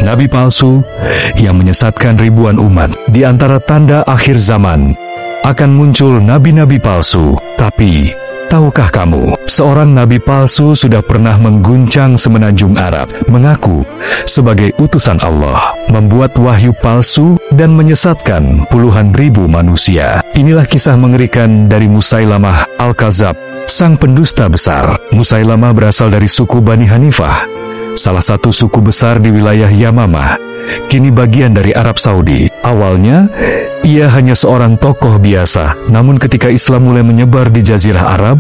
nabi palsu yang menyesatkan ribuan umat. Di antara tanda akhir zaman, akan muncul nabi-nabi palsu. Tapi, tahukah kamu, seorang nabi palsu sudah pernah mengguncang semenanjung Arab, mengaku sebagai utusan Allah, membuat wahyu palsu dan menyesatkan puluhan ribu manusia. Inilah kisah mengerikan dari Musailamah Al-Kadzab, sang pendusta besar. Musailamah berasal dari suku Bani Hanifah, salah satu suku besar di wilayah Yamamah, kini bagian dari Arab Saudi. Awalnya, ia hanya seorang tokoh biasa, namun ketika Islam mulai menyebar di Jazirah Arab,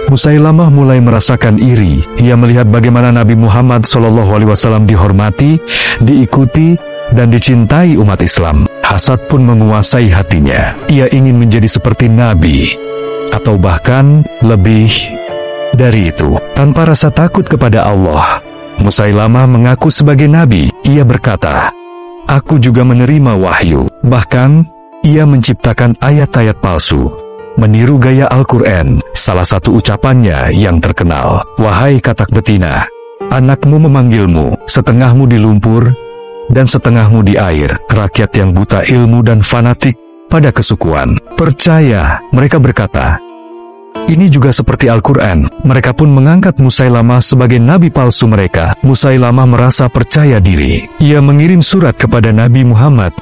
Musailamah mulai merasakan iri. Ia melihat bagaimana Nabi Muhammad SAW dihormati, diikuti, dan dicintai umat Islam. Hasad pun menguasai hatinya. Ia ingin menjadi seperti Nabi, atau bahkan lebih dari itu. Tanpa rasa takut kepada Allah, Musailamah mengaku sebagai Nabi. Ia berkata, "Aku juga menerima wahyu." Bahkan, ia menciptakan ayat-ayat palsu, meniru gaya Al-Quran. Salah satu ucapannya yang terkenal, "Wahai katak betina, anakmu memanggilmu, setengahmu di lumpur, dan setengahmu di air." Rakyat yang buta ilmu dan fanatik pada kesukuan percaya. Mereka berkata, ini juga seperti Al-Quran. Mereka pun mengangkat Musailamah sebagai nabi palsu mereka. Musailamah merasa percaya diri. Ia mengirim surat kepada Nabi Muhammad.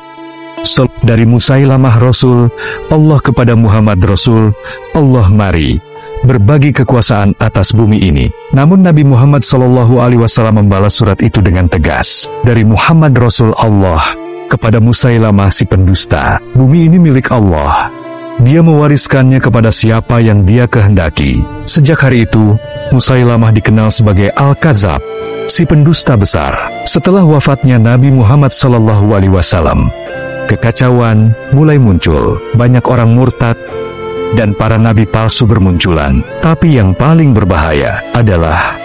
Dari Musailamah Rasul, Allah kepada Muhammad Rasul, Allah mari berbagi kekuasaan atas bumi ini. Namun Nabi Muhammad SAW membalas surat itu dengan tegas. Dari Muhammad Rasul Allah kepada Musailamah si pendusta, bumi ini milik Allah. Dia mewariskannya kepada siapa yang dia kehendaki. Sejak hari itu, Musailamah dikenal sebagai Al-Kadzab, si pendusta besar. Setelah wafatnya Nabi Muhammad SAW, kekacauan mulai muncul. Banyak orang murtad dan para nabi palsu bermunculan. Tapi yang paling berbahaya adalah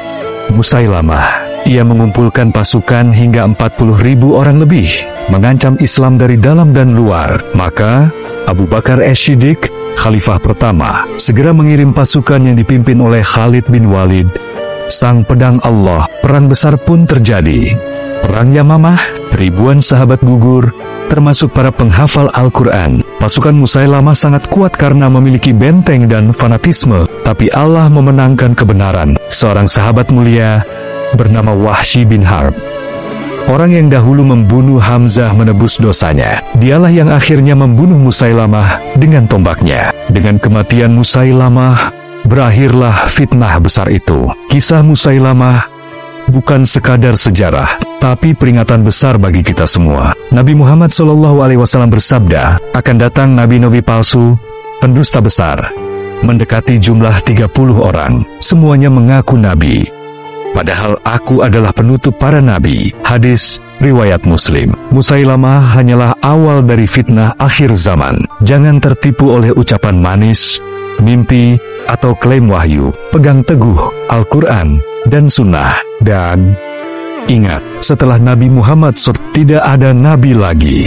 Musailamah. Ia mengumpulkan pasukan hingga 40.000 orang lebih, mengancam Islam dari dalam dan luar. Maka, Abu Bakar As-Siddiq, khalifah pertama, segera mengirim pasukan yang dipimpin oleh Khalid bin Walid, sang pedang Allah. Perang besar pun terjadi. Perang Yamamah, ribuan sahabat gugur, termasuk para penghafal Al-Quran. Pasukan Musailamah sangat kuat karena memiliki benteng dan fanatisme, tapi Allah memenangkan kebenaran. Seorang sahabat mulia bernama Wahsy bin Harb, orang yang dahulu membunuh Hamzah, menebus dosanya. Dialah yang akhirnya membunuh Musailamah dengan tombaknya. Dengan kematian Musailamah, berakhirlah fitnah besar itu. Kisah Musailamah bukan sekadar sejarah, tapi peringatan besar bagi kita semua. Nabi Muhammad SAW bersabda, akan datang nabi-nabi palsu, pendusta besar, mendekati jumlah 30 orang. Semuanya mengaku nabi, padahal aku adalah penutup para nabi. Hadis riwayat Muslim. Musailamah hanyalah awal dari fitnah akhir zaman. Jangan tertipu oleh ucapan manis, mimpi, atau klaim wahyu. Pegang teguh Al-Quran dan Sunnah. Dan ingat, setelah Nabi Muhammad tidak ada nabi lagi.